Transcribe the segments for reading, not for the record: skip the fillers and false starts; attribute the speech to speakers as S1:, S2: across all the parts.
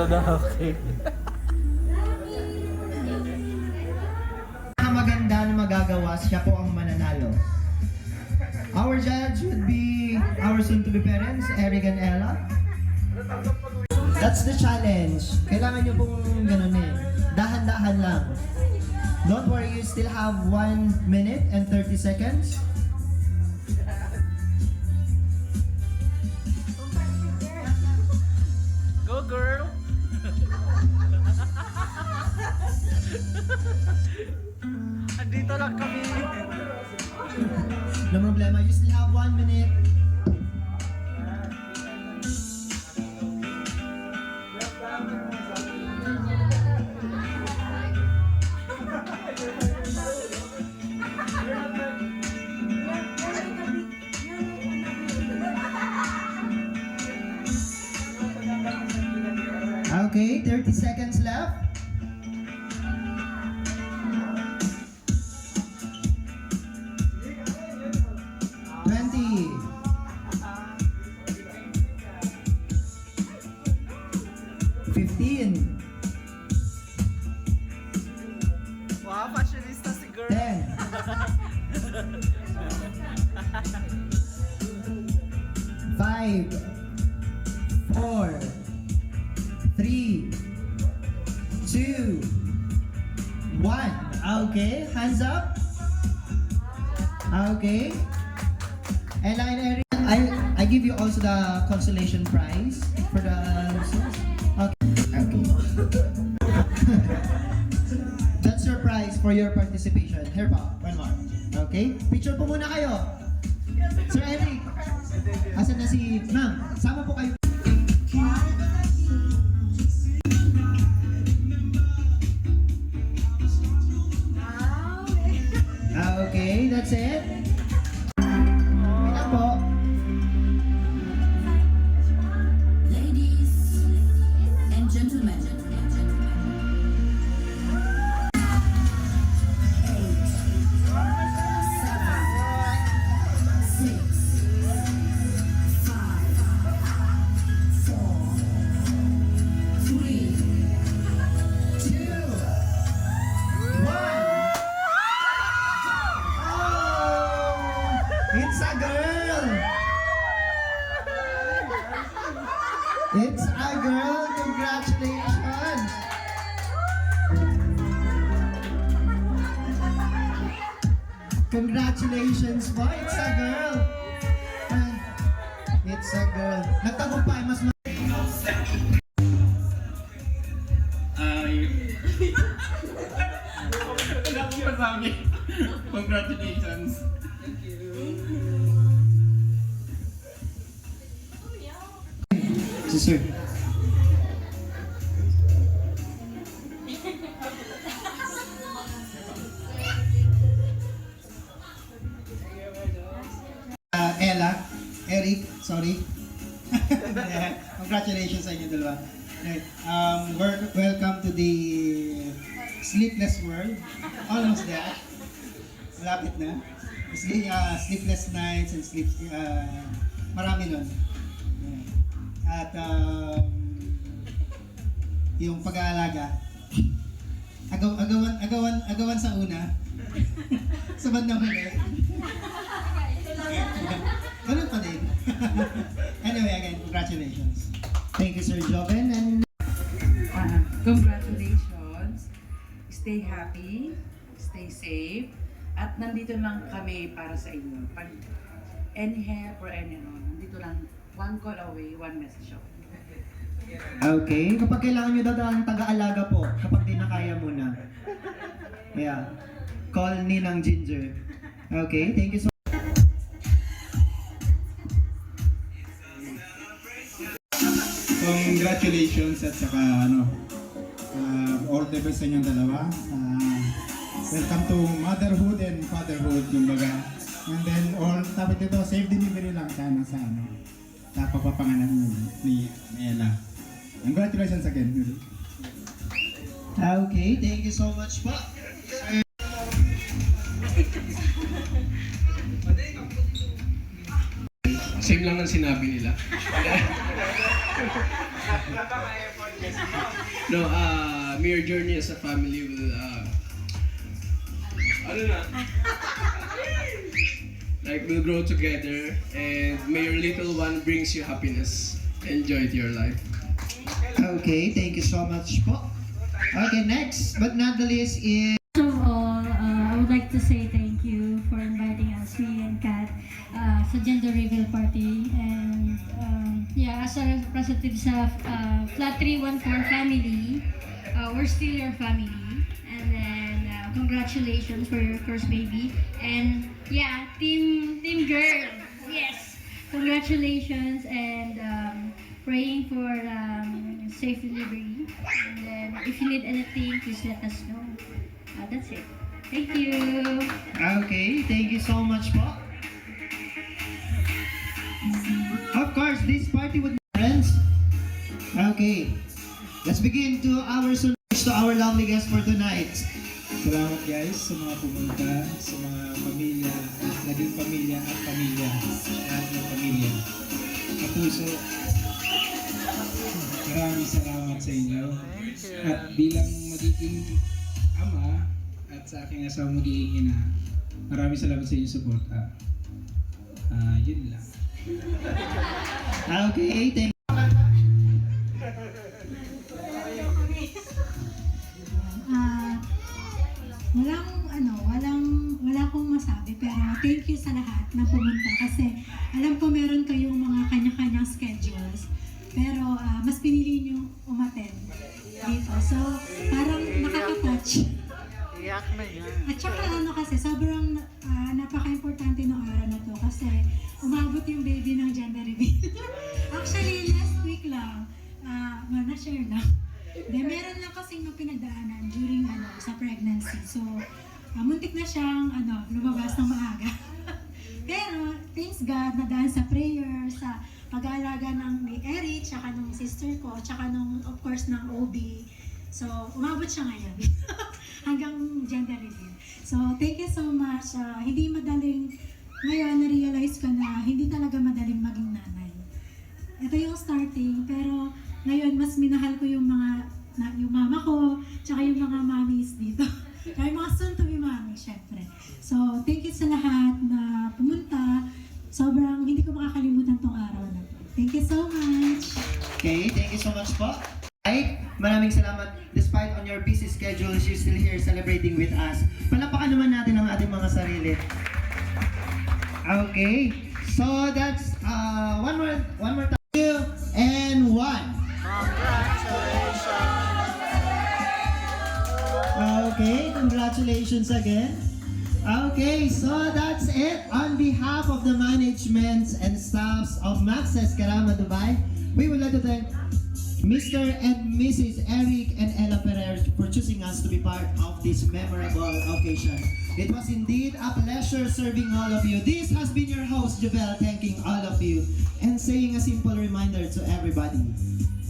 S1: Okay.
S2: Maganda na magagawa, siya po ang mananalo. Our judge would be our soon-to-be parents, Eric and Ella. That's the challenge. Kailangan nyo pong ganun eh. Dahan-dahan lang. Don't worry, you still have 1 minute and 30 seconds.
S1: Go girl! Andito lang kami.
S2: No problema, you still have 1 minute. Okay, 30 seconds left.
S1: Wow, fashionista si girl.
S2: 10. 5, 4, 3, 2, 1. Okay, hands up. Okay. Ella and Eric, I give you also the consolation prize for the okay. That's your prize for your participation. Here pa, one more. Okay? Picture po muna kayo. Sir Eric, asan na si ma'am? Sama po kayo. Okay, that's it. Wait lang po.
S3: Ladies and gentlemen, 8, 7, 6, 5, 4, 3, 2, 1.
S2: It's a girl! It's a girl! Congratulations! Congratulations po! It's a girl! It's a girl. Nagtagumpay, mas
S4: Congratulations.
S2: Sir. Ella, Eric, sorry. Congratulations sa inyo dalawa. Welcome to the Sleepless World. Almost there. Malapit na. Sleepless nights and marami nun. At yung pag-aalaga, agawan sa una, sa bandang huli. Ganun pa din. Anyway, again, congratulations. Thank you, Sir Joven. And
S5: congratulations. Stay happy, stay safe, at nandito lang kami para sa inyo. Pag any help or any nandito lang, one call away, one message away.
S2: okay, kapag kailangan nyo daw ng taga-alaga po, kapag di na kaya muna. Yeah. Call Ninang Ginger. Okay, thank you so much.
S4: Congratulations at saka all the best sa inyong dalawa. Welcome to motherhood and fatherhood, kumbaga. And then all tapos dito, safe delivery lang sana sa sa pagpapanganak ni Ella. Congratulations again.
S2: Okay, thank you so much po.
S6: Same lang ang sinabi nila. No, may your journey as a family will, ano na? Like, we'll grow together, and may your little one brings you happiness and joy to your life.
S2: Okay, thank you so much po. Okay, next but not the least is...
S7: First of all, I would like to say thank you for inviting us, me and Kat, sa gender reveal party. And yeah, as a representative sa Flat 314 family, we're still your family. And then, congratulations for your first baby. And yeah, team girl, yes, congratulations, and praying for safe delivery. And then, if you need anything, please let us know. That's it. Thank you.
S2: Okay, thank you so much po. Of course, this party would be friends. Okay, let's begin to our lovely guest for tonight.
S4: Salamat guys sa mga pumunta, sa mga pamilya, at naging pamilya at pamilya, lahat ng pamilya. Kapuso, maraming salamat sa inyo. At bilang magiging ama at sa aking asawa magiging ina, maraming salamat sa inyong suporta. Yun lang.
S2: Okay, thank
S8: wala akong masabi, pero thank you sa lahat na pumunta kasi alam ko meron kayong mga kanya-kanyang schedules, pero mas pinili nyo umattend dito. So, parang nakaka-touch.
S1: Iyak na yan.
S8: At saka kasi sobrang napaka-importante ng araw na to kasi umabot yung baby ng gender reveal. Actually, last week lang, na-share lang. Meron lang kasing pinagdaanan during sa pregnancy. So, muntik na siyang lumabas ng maaga. Pero, thanks God, nadaan sa prayer, sa pag-aalaga ni Eric, tsaka ng sister ko, tsaka of course, ng OB. So, umabot siya ngayon. Hanggang gender reveal. So, thank you so much. Hindi madaling, ngayon, na-realize ko na hindi talaga madaling maging nanay. Ito yung starting, pero ngayon, mas minahal ko yung yung mama ko, tsaka yung mga mommies dito. Tsaka yung mga soon-to-be mommy, syempre. So, thank you sa lahat na pumunta. Sobrang hindi ko makakalimutan tong araw na to. Thank you so much.
S2: Okay, thank you so much po. Ay, maraming salamat. Despite on your busy schedules, you're still here celebrating with us. Palapakan naman natin ang ating mga sarili. Okay, so that's one more time. 2 and 1.
S1: Congratulations!
S2: Okay, congratulations again. Okay, so that's it. On behalf of the management and staffs of Max's Karama Dubai, we would like to thank Mr. and Mrs. Eric and Ella Ferrer for choosing us to be part of this memorable occasion. It was indeed a pleasure serving all of you. This has been your host, Jovel, thanking all of you and saying a simple reminder to everybody.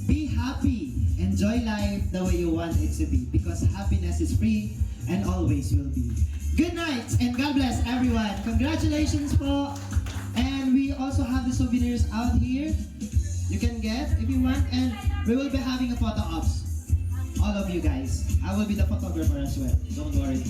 S2: Be happy. Enjoy life the way you want it to be because happiness is free and always will be. Good night and God bless everyone. Congratulations po. And we also have the souvenirs out here. You can get if you want, and we will be having a photo ops. All of you guys. I will be the photographer as well. Don't worry.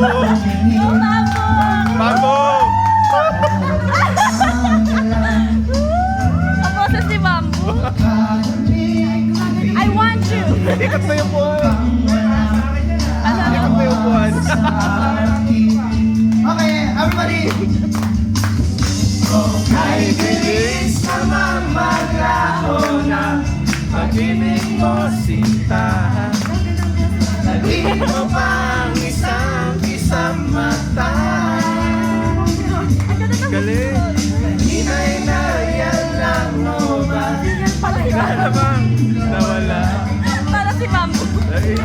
S9: Mambo!
S10: Ang boses ni Mambo. I want you.
S9: Ikot mo yung buwan. Ikot mo yung buwan.
S2: Okay, everybody.
S9: Ay, bilis na mamalaho na pag-ibig mo sinta. Naging mo pang isang mata. Galing. Hinay na yan lang mo ba? Wala bang nawala?
S10: Para si Mambo.
S9: Ay.